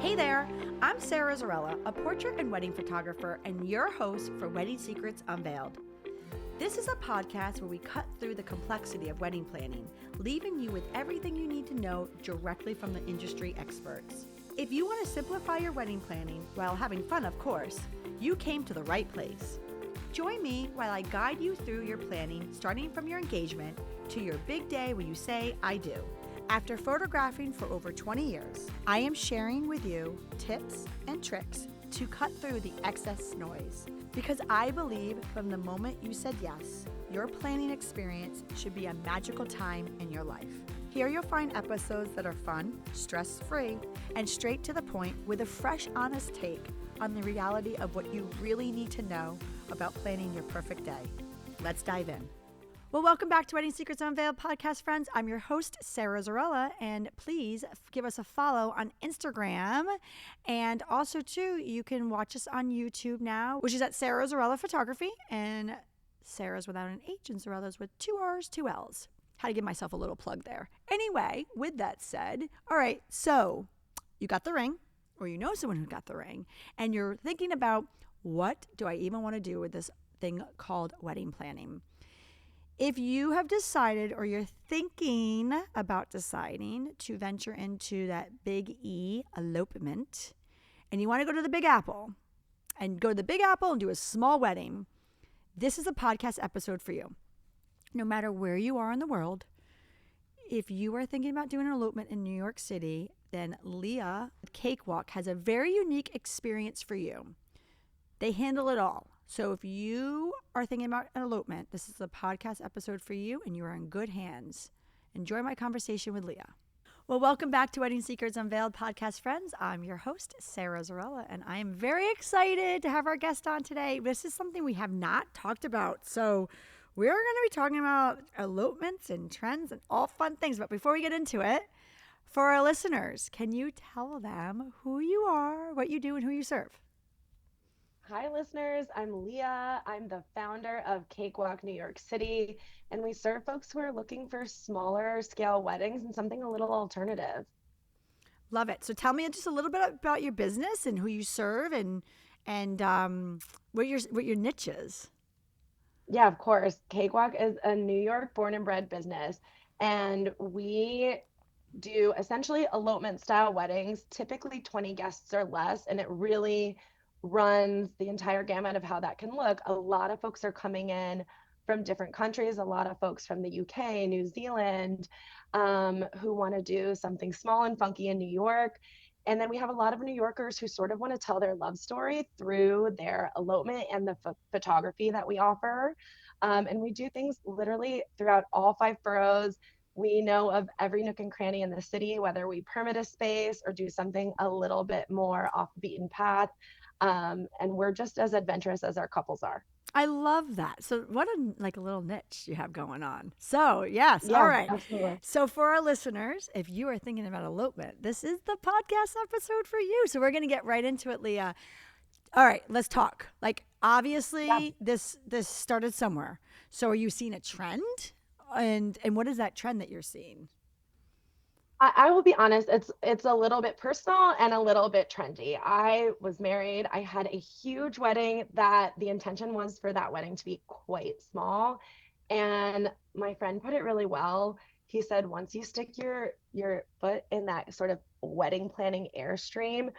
Hey there, I'm Sarah Zarella, a portrait and wedding photographer and your host for Wedding Secrets Unveiled. This is a podcast where we cut through the complexity of wedding planning, leaving you with everything you need to know directly from the industry experts. If you want to simplify your wedding planning while having fun, of course, you came to the right place. Join me while I guide you through your planning, starting from your engagement to your big day when you say, I do. After photographing for over 20 years, I am sharing with you tips and tricks to cut through the excess noise. Because I believe from the moment you said yes, your planning experience should be a magical time in your life. Here you'll find episodes that are fun, stress-free, and straight to the point with a fresh, honest take on the reality of what you really need to know about planning your perfect day. Let's dive in. Well, welcome back to Wedding Secrets Unveiled podcast, friends. I'm your host, Sarah Zarella, and please give us a follow on Instagram. And also, too, you can watch us on YouTube now, which is at Sarah Zarella Photography, and Sarah's without an H and Zarella's with 2 R's, 2 L's. Had to give myself a little plug there. Anyway, with that said, all right, so you got the ring, or you know someone who got the ring, and you're thinking about, what do I even want to do with this thing called wedding planning? If you have decided, or you're thinking about deciding to venture into that big E, elopement, and you want to go to the Big Apple and do a small wedding, this is a podcast episode for you. No matter where you are in the world, if you are thinking about doing an elopement in New York City, then Lia Cakewalk has a very unique experience for you. They handle it all. So if you are thinking about an elopement, this is a podcast episode for you, and you are in good hands. Enjoy my conversation with Lia. Well, welcome back to Wedding Secrets Unveiled podcast, friends. I'm your host, Sarah Zarella, and I am very excited to have our guest on today. This is something we have not talked about. So we're going to be talking about elopements and trends and all fun things. But before we get into it, for our listeners, can you tell them who you are, what you do, and who you serve? Hi, listeners. I'm Lia. I'm the founder of Cakewalk New York City, and we serve folks who are looking for smaller scale weddings and something a little alternative. Love it. So tell me just a little bit about your business and who you serve, and what your niche is. Yeah, of course. Cakewalk is a New York born and bred business, and we do essentially elopement style weddings, typically 20 guests or less, and it really runs the entire gamut of how that can look. A lot of folks are coming in from different countries, a lot of folks from the UK, New Zealand, who want to do something small and funky in New York. And then we have a lot of New Yorkers who sort of want to tell their love story through their elopement and the photography that we offer. And we do things literally throughout all 5 boroughs. We know of every nook and cranny in the city, whether we permit a space or do something a little bit more off the beaten path. And we're just as adventurous as our couples are. I love that. So what a little niche you have going on. So yes, yeah, all right. Absolutely. So for our listeners, if you are thinking about elopement, this is the podcast episode for you. So we're going to get right into it, Lia. All right, let's talk. Obviously, this started somewhere. So are you seeing a trend? And what is that trend that you're seeing? I will be honest, it's a little bit personal and a little bit trendy. I was married. I had a huge wedding that the intention was for that wedding to be quite small. And my friend put it really well. He said, once you stick your foot in that sort of wedding planning airstream,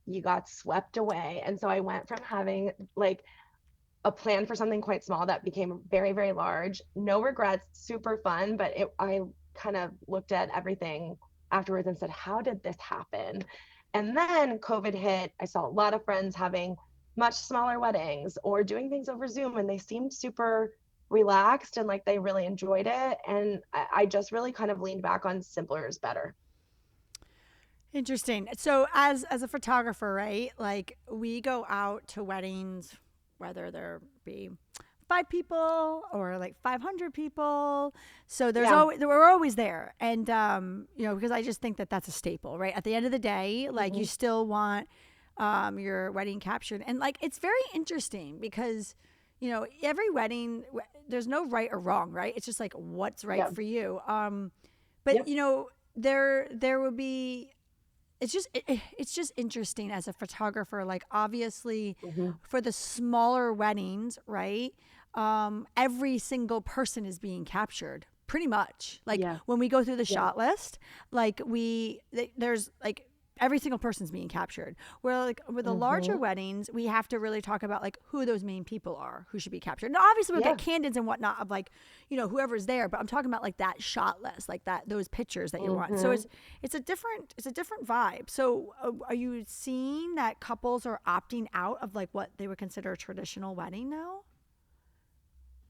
you got swept away. And so I went from having a plan for something quite small that became very, very large. No regrets, super fun, but I kind of looked at everything afterwards and said, how did this happen? And then COVID hit. I saw a lot of friends having much smaller weddings or doing things over Zoom, and they seemed super relaxed and like they really enjoyed it. And I just really kind of leaned back on simpler is better. Interesting. So as a photographer, right? We go out to weddings, whether there be 5 people or 500 people. So we're always there. And, because I just think that that's a staple, right? At the end of the day, you still want your wedding captured. And it's very interesting because, every wedding, there's no right or wrong, right? It's just what's right for you. But, there will be it's just interesting as a photographer. Like obviously, Hmm. for the smaller weddings, right? Every single person is being captured, pretty much. Like Yeah. when we go through the Yeah. shot list, like there's like every single person's being captured. Where like with the larger Hmm. weddings, we have to really talk about like who those main people are, who should be captured. Now, obviously, we'll get Yeah. candidates and whatnot of like, whoever's there. But I'm talking about like that shot list, like those pictures that you want. So Hmm. it's a different vibe. So are you seeing that couples are opting out of like what they would consider a traditional wedding now?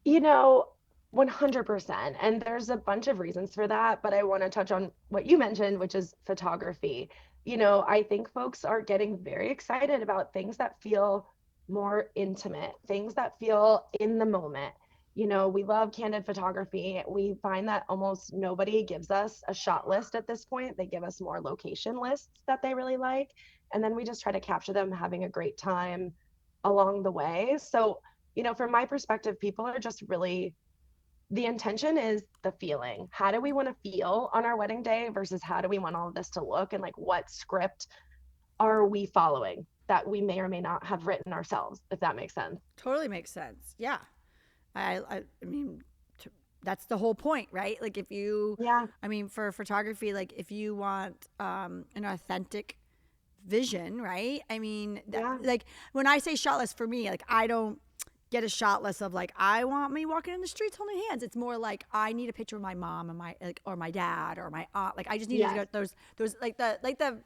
You know, 100%. And there's a bunch of reasons for that, but I want to touch on what you mentioned, which is photography. I think folks are getting very excited about things that feel more intimate, things that feel in the moment. We love candid photography. We find that almost nobody gives us a shot list at this point. They give us more location lists that they really like. And then we just try to capture them having a great time along the way. So, from my perspective, people are just really, the intention is the feeling. How do we want to feel on our wedding day versus how do we want all of this to look? And like, what script are we following that we may or may not have written ourselves, if that makes sense? Totally makes sense. Yeah. I mean, that's the whole point, right? Like if you, Yeah. I mean, for photography, like if you want an authentic vision, right? I mean, Yeah. like when I say shot list for me, like I don't get a shot list of like I want me walking in the streets holding hands. It's more like I need a picture of my mom and my like or my dad or my aunt. Like I just need to Yes. get those like the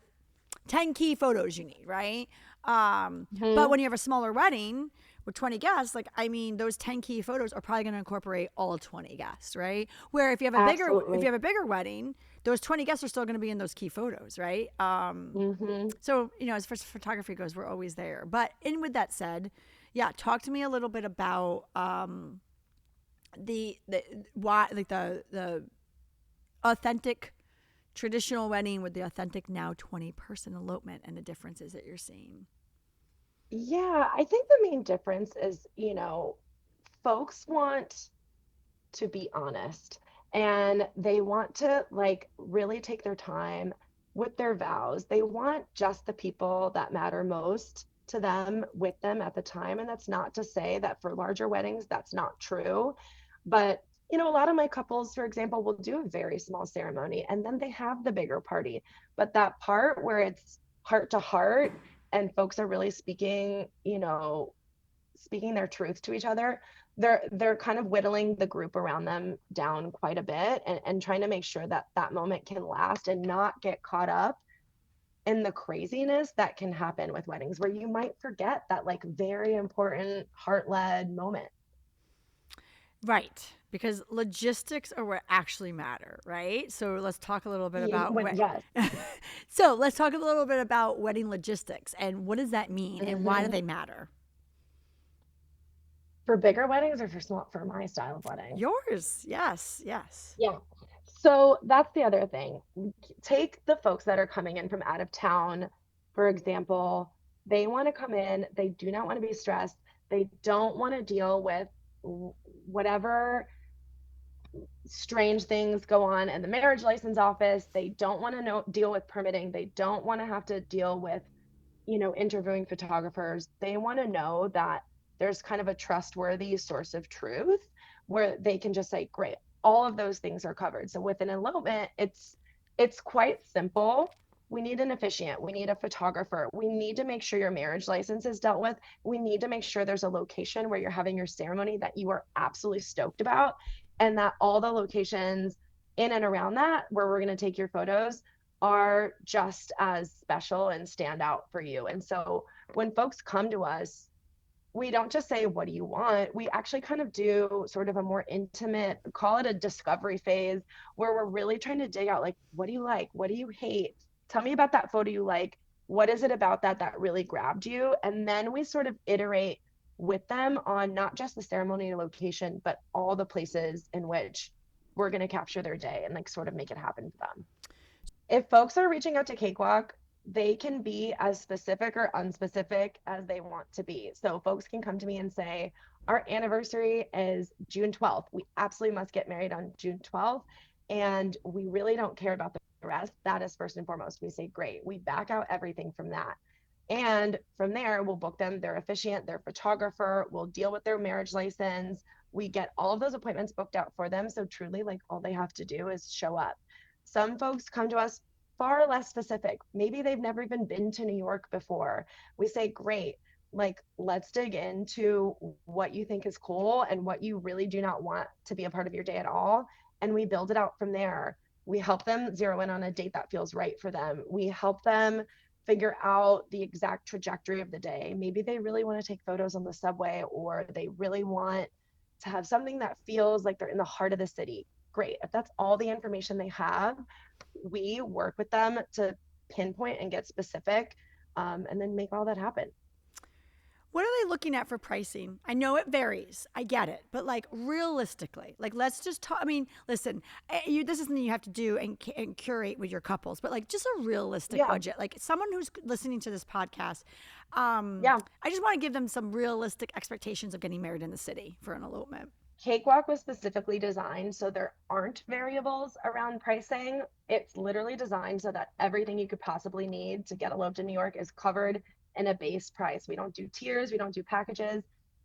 10 key photos you need, right? But Hmm. when you have a smaller wedding with 20 guests, like, I mean, those 10 key photos are probably going to incorporate all 20 guests, right? Where if you Absolutely. have a bigger wedding, those 20 guests are still going to be in those key photos, right? Hmm. So, as far as photography goes, we're always there. But in with that said, yeah, talk to me a little bit about the why like the authentic traditional wedding with the authentic now 20-person elopement and the differences that you're seeing. Yeah. I think the main difference is, folks want to be honest and they want to like really take their time with their vows. They want just the people that matter most to them with them at the time. And that's not to say that for larger weddings, that's not true. But, a lot of my couples, for example, will do a very small ceremony and then they have the bigger party. But that part where it's heart to heart and folks are really speaking their truth to each other, they're kind of whittling the group around them down quite a bit and trying to make sure that that moment can last and not get caught up in the craziness that can happen with weddings where you might forget that like very important heart-led moment. Right. Because logistics are what actually matter, right? So let's talk a little bit about Yes. so let's talk a little bit about wedding logistics and what does that mean and why do Hmm. they matter? For bigger weddings or for my style of wedding? Yours. Yes. Yes. Yeah. So that's the other thing. Take the folks that are coming in from out of town, for example. They want to come in, they do not want to be stressed. They don't want to deal with whatever strange things go on in the marriage license office. They don't want to deal with permitting. They don't want to have to deal with, interviewing photographers. They want to know that there's kind of a trustworthy source of truth where they can just say, great, all of those things are covered. So with an elopement, it's quite simple. We need an officiant, we need a photographer, we need to make sure your marriage license is dealt with, we need to make sure there's a location where you're having your ceremony that you are absolutely stoked about, and that all the locations in and around that where we're going to take your photos are just as special and stand out for you. And so when folks come to us, we don't just say, what do you want? We actually kind of do sort of a more intimate, call it a discovery phase, where we're really trying to dig out, like, what do you like? What do you hate? Tell me about that photo you like. What is it about that really grabbed you? And then we sort of iterate with them on not just the ceremony location, but all the places in which we're going to capture their day and like sort of make it happen for them. If folks are reaching out to Cakewalk, they can be as specific or unspecific as they want to be. So folks can come to me and say, our anniversary is June 12th. We absolutely must get married on June 12th. And we really don't care about the rest, that is first and foremost. We say, great. We back out everything from that. And from there, we'll book them their officiant, their photographer, we'll deal with their marriage license. We get all of those appointments booked out for them. So truly, like, all they have to do is show up. Some folks come to us far less specific. Maybe they've never even been to New York before. We say, great, like, let's dig into what you think is cool and what you really do not want to be a part of your day at all. And we build it out from there. We help them zero in on a date that feels right for them. We help them figure out the exact trajectory of the day. Maybe they really want to take photos on the subway, or they really want to have something that feels like they're in the heart of the city. Great. If that's all the information they have, we work with them to pinpoint and get specific, and then make all that happen. What are they looking at for pricing? I know it varies. I get it. But like realistically, like let's just talk. I mean, listen, this is something you have to do and curate with your couples, but like just a realistic budget. Like someone who's listening to this podcast, I just want to give them some realistic expectations of getting married in the city for an elopement. Cakewalk was specifically designed so there aren't variables around pricing. It's literally designed so that everything you could possibly need to get eloped in New York is covered in a base price. We don't do tiers, we don't do packages.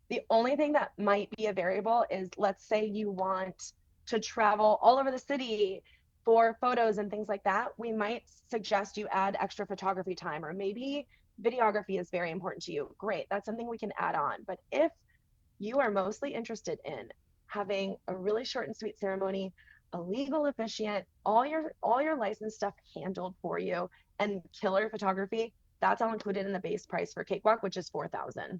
The only thing that might be a variable is, let's say you want to travel all over the city for photos and things like that. We might suggest you add extra photography time, or maybe videography is very important to you. Great, that's something we can add on. But if you are mostly interested in having a really short and sweet ceremony, a legal officiant, all your license stuff handled for you, and killer photography, that's all included in the base price for Cakewalk, which is $4,000.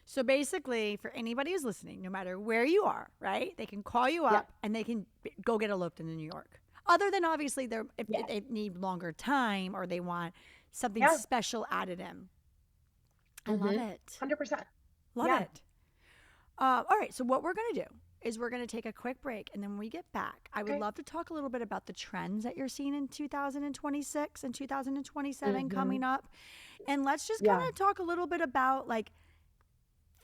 So basically, for anybody who's listening, no matter where you are, right, they can call you up and they can go get eloped in New York. Other than obviously if they need longer time or they want something special added in. I love it. 100%. Love it. All right. So what we're going to do is we're going to take a quick break. And then when we get back, I would love to talk a little bit about the trends that you're seeing in 2026 and 2027 coming up. And let's just kind of talk a little bit about like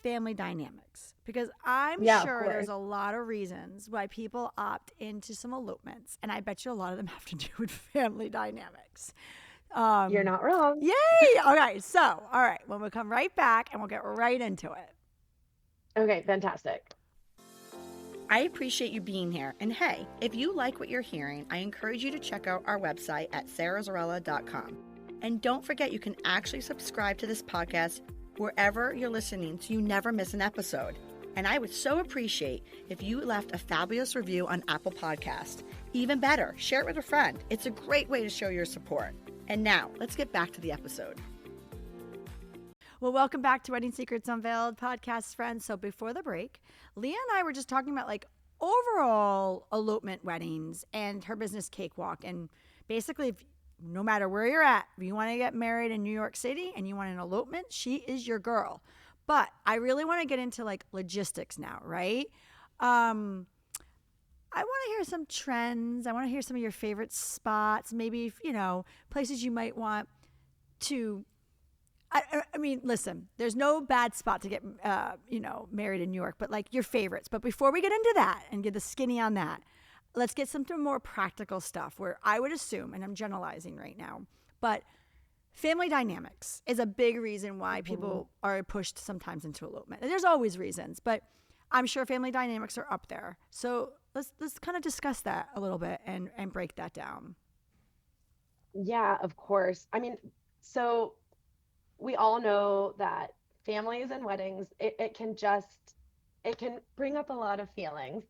family dynamics, because I'm sure there's a lot of reasons why people opt into some elopements. And I bet you a lot of them have to do with family dynamics. You're not wrong. Yay. Okay. So, all right. When we come right back and we'll get right into it. Okay, fantastic. I appreciate you being here. And hey, if you like what you're hearing, I encourage you to check out our website at sarahzarella.com. And don't forget, you can actually subscribe to this podcast wherever you're listening so you never miss an episode. And I would so appreciate if you left a fabulous review on Apple Podcast. Even better, share it with a friend. It's a great way to show your support. And now, let's get back to the episode. Well, welcome back to Wedding Secrets Unveiled podcast, friends. So before the break, Lia and I were just talking about like overall elopement weddings and her business Cakewalk. And basically, no matter where you're at, if you want to get married in New York City and you want an elopement, she is your girl. But I really want to get into like logistics now, right? I want to hear some trends. I want to hear some of your favorite spots, maybe, places you might want to. I mean, listen, there's no bad spot to get, married in New York, but like your favorites. But before we get into that and get the skinny on that, let's get some more practical stuff where I would assume, and I'm generalizing right now, but family dynamics is a big reason why people are pushed sometimes into elopement. And there's always reasons, but I'm sure family dynamics are up there. So let's kind of discuss that a little bit and break that down. Yeah, of course. I mean, so we all know that families and weddings, it can bring up a lot of feelings.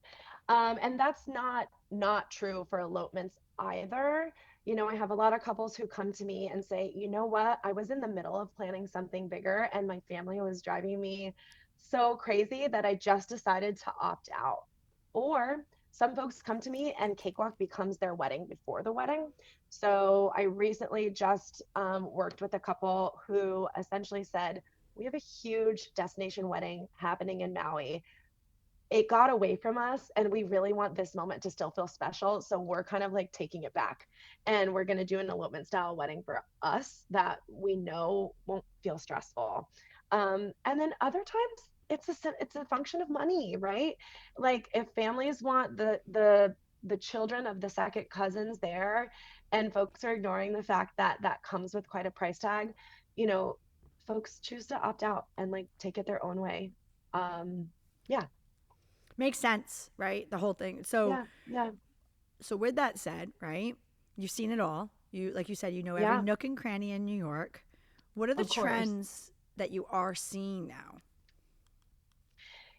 And that's not true for elopements either. I have a lot of couples who come to me and say, you know what, I was in the middle of planning something bigger and my family was driving me so crazy that I just decided to opt out. Or some folks come to me and Cakewalk becomes their wedding before the wedding. So I recently just worked with a couple who essentially said, we have a huge destination wedding happening in Maui. It got away from us and we really want this moment to still feel special. So we're kind of like taking it back and we're going to do an elopement style wedding for us that we know won't feel stressful. And then other times it's a function of money, right? Like if families want the the children of the second cousins there, and folks are ignoring the fact that that comes with quite a price tag, you know, folks choose to opt out and like take it their own way. Um, yeah, Makes sense, right? The whole thing. So, yeah, yeah, so with that said, right? You've seen it all. You, like you said, you know every yeah, nook and cranny in New York. What are the of course. trends that you are seeing now?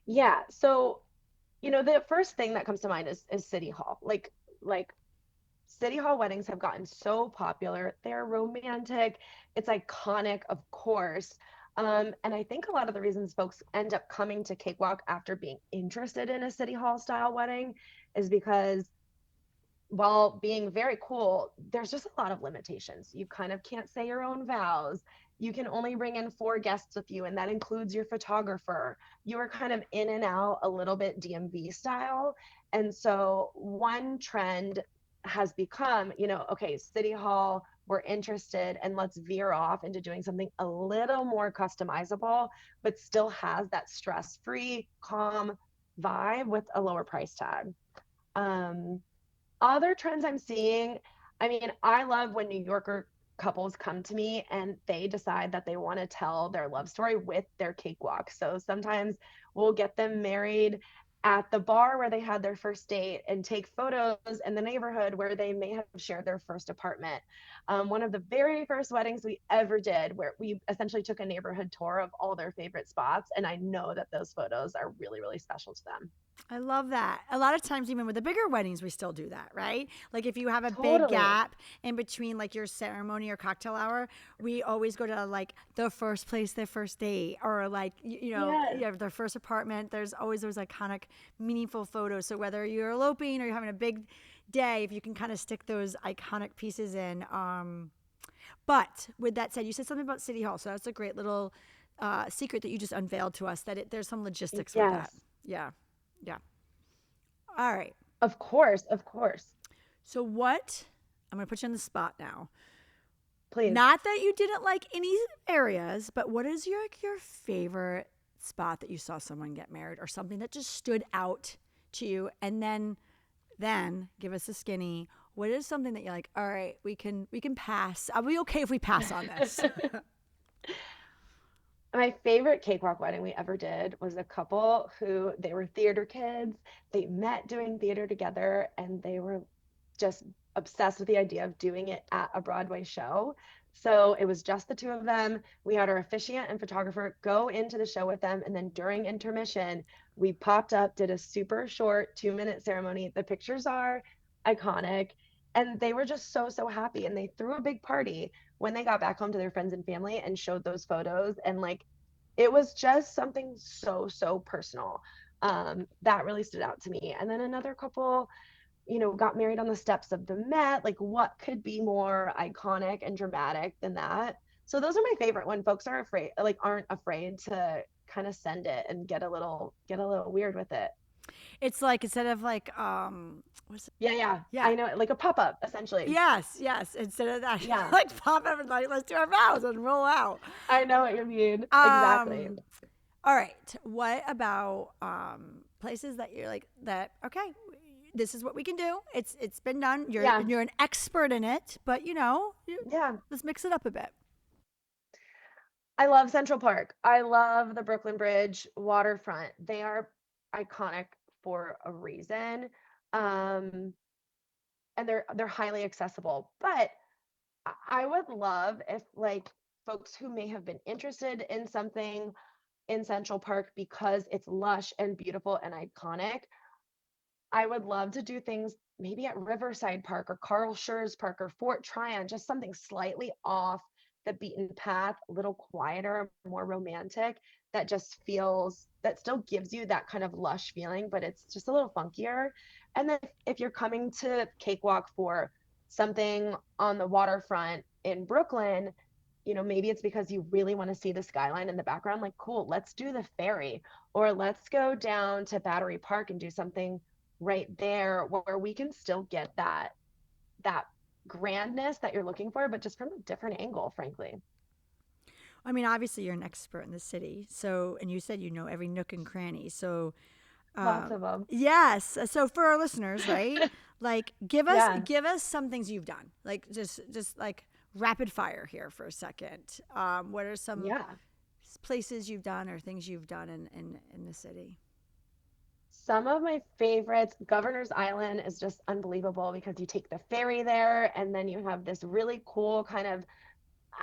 Yeah. So, the first thing that comes to mind is City Hall. Like City Hall weddings have gotten so popular. They're romantic. It's iconic, of course. And I think a lot of the reasons folks end up coming to Cakewalk after being interested in a City Hall style wedding is because while being very cool, there's just a lot of limitations. You kind of can't say your own vows. You can only bring in 4 guests with you, and that includes your photographer. You are kind of in and out a little bit DMV style. And so, one trend has become, okay, City Hall, we're interested, and let's veer off into doing something a little more customizable, but still has that stress free, calm vibe with a lower price tag. Um, Other trends I'm seeing, I mean, I love when New Yorker couples come to me and they decide that they want to tell their love story with their cakewalk. So sometimes we'll get them married at the bar where they had their first date and take photos in the neighborhood where they may have shared their first apartment. One of the very first weddings we ever did, where we essentially took a neighborhood tour of all their favorite spots. And I know that those photos are really, really special to them. I love that. A lot of times, even with the bigger weddings, we still do that, right? Like if you have a big Totally. gap in between like your ceremony or cocktail hour, we always go to like the first place, their first date, or like, Yes. their first apartment. There's always those iconic, meaningful photos. So whether you're eloping or you're having a big day, if you can kind of stick those iconic pieces in. But with that said, you said something about City Hall. So that's a great little secret that you just unveiled to us that there's some logistics with that. Yes. Yeah. Yeah. All right. Of course, of course. So what? I'm going to put you on the spot now. Please. Not that you didn't like any areas, but what is your favorite spot that you saw someone get married or something that just stood out to you? And then give us a skinny. What is something that you're like, all right, we can pass. I'll be okay if we pass on this. My favorite cakewalk wedding we ever did was a couple who they were theater kids. They met doing theater together and they were just obsessed with the idea of doing it at a Broadway show. So it was just the two of them. We had our officiant and photographer go into the show with them. And then during intermission, we popped up, did a super short 2-minute ceremony. The pictures are iconic. And they were just so, so happy. And they threw a big party when they got back home to their friends and family and showed those photos. And like, it was just something so, so personal. That really stood out to me. And then another couple, got married on the steps of the Met. Like, what could be more iconic and dramatic than that? So those are my favorite when folks are afraid, like aren't afraid to kind of send it and get a little weird with it. It's like instead of like what's it? Yeah, yeah. Yeah. I know, like a pop-up essentially. Yes, yes. Instead of that, Yeah. like pop everybody, let's do our vows and roll out. I know what you mean. Exactly. Um, all right. What about places that you're like that? Okay, this is what we can do. It's been done. Yeah. You're an expert in it, but Yeah. let's mix it up a bit. I love Central Park. I love the Brooklyn Bridge waterfront. They are iconic for a reason. Um, and they're highly accessible. But I would love if like folks who may have been interested in something in Central Park because it's lush and beautiful and iconic, I would love to do things maybe at Riverside Park or Carl Schurz Park or Fort Tryon, just something slightly off the beaten path, a little quieter, more romantic, that still gives you that kind of lush feeling, but it's just a little funkier. And then if you're coming to Cakewalk for something on the waterfront in Brooklyn, maybe it's because you really want to see the skyline in the background. Like, cool, let's do the ferry, or let's go down to Battery Park and do something right there where we can still get that grandness that you're looking for, but just from a different angle, frankly. I mean, obviously you're an expert in the city, so and you said you know every nook and cranny. So Lots of them. yes. So for our listeners, right? Like, give us some things you've done. Like, just like rapid fire here for a second. What are some places you've done or things you've done in the city? Some of my favorites, Governor's Island is just unbelievable because you take the ferry there and then you have this really cool kind of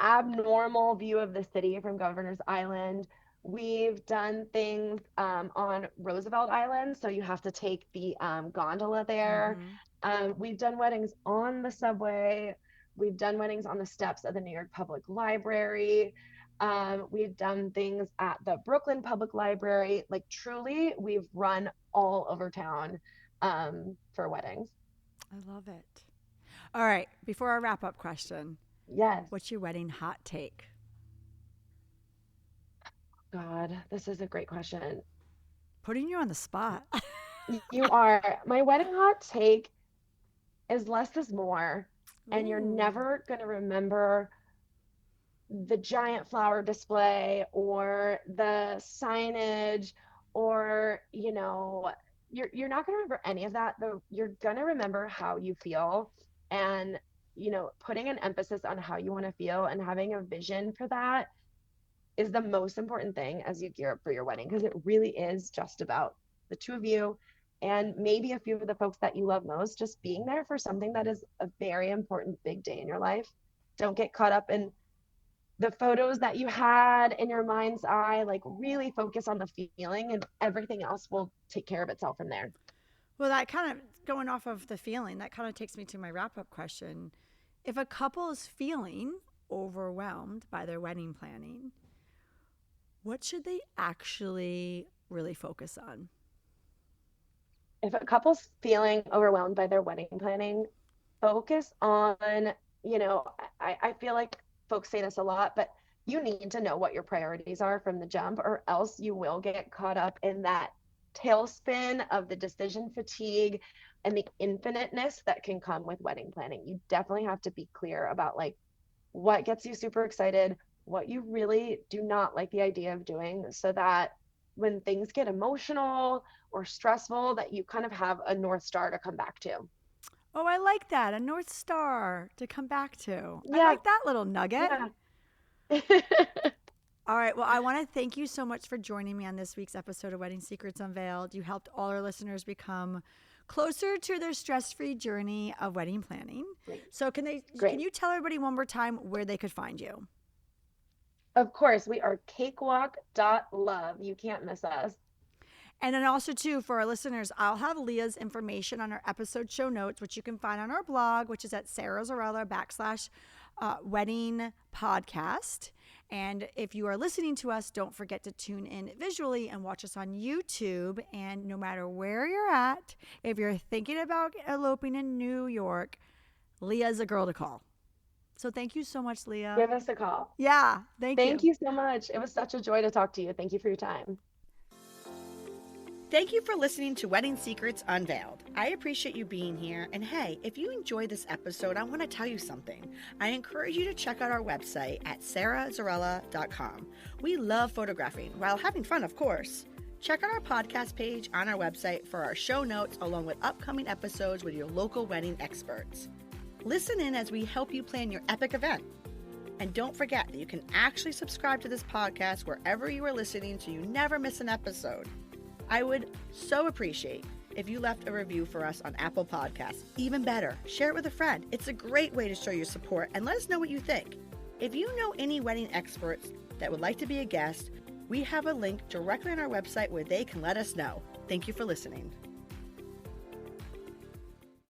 abnormal view of the city from Governor's Island. We've done things on Roosevelt Island, so you have to take the gondola there. We've done weddings on the subway. We've done weddings on the steps of the New York Public Library. We've done things at the Brooklyn Public Library. Like, truly, we've run all over town for weddings. I love it. All right, before our wrap-up question. Yes. What's your wedding hot take? God, this is a great question. Putting you on the spot. You are. My wedding hot take is less is more. And you're never going to remember the giant flower display or the signage or, you know, you're not going to remember any of that, though. You're going to remember how you feel, and, you know, putting an emphasis on how you want to feel and having a vision for that is the most important thing as you gear up for your wedding, because it really is just about the two of you and maybe a few of the folks that you love most, just being there for something that is a very important big day in your life. Don't get caught up in the photos that you had in your mind's eye. Like, really focus on the feeling, and everything else will take care of itself from there. Well, that kind of, going off of the feeling, that kind of takes me to my wrap-up question. If a couple is feeling overwhelmed by their wedding planning, what should they actually really focus on? If a couple's feeling overwhelmed by their wedding planning, focus on, you know, I feel like folks say this a lot, but you need to know what your priorities are from the jump, or else you will get caught up in that tailspin of the decision fatigue and the infiniteness that can come with wedding planning. You definitely have to be clear about, like, what gets you super excited, what you really do not like the idea of doing, so that when things get emotional or stressful, that you kind of have a North Star to come back to. Oh, I like that. A North Star to come back to. Yeah. I like that little nugget. Yeah. All right. Well, I want to thank you so much for joining me on this week's episode of Wedding Secrets Unveiled. You helped all our listeners become closer to their stress-free journey of wedding planning. Great. So can you tell everybody one more time where they could find you? Of course, we are cakewalk.love. You can't miss us. And then also, too, for our listeners, I'll have Lia's information on our episode show notes, which you can find on our blog, which is at sarahzarella.com/wedding podcast. And if you are listening to us, don't forget to tune in visually and watch us on YouTube. And no matter where you're at, if you're thinking about eloping in New York, Lia's a girl to call. So thank you so much, Lia. Give us a call. Yeah, thank you. Thank you so much. It was such a joy to talk to you. Thank you for your time. Thank you for listening to Wedding Secrets Unveiled. I appreciate you being here. And hey, if you enjoyed this episode, I want to tell you something. I encourage you to check out our website at sarahzarella.com. We love photographing while having fun, of course. Check out our podcast page on our website for our show notes, along with upcoming episodes with your local wedding experts. Listen in as we help you plan your epic event. And don't forget that you can actually subscribe to this podcast wherever you are listening, so you never miss an episode. I would so appreciate if you left a review for us on Apple Podcasts. Even better, share it with a friend. It's a great way to show your support, and let us know what you think. If you know any wedding experts that would like to be a guest, we have a link directly on our website where they can let us know. Thank you for listening.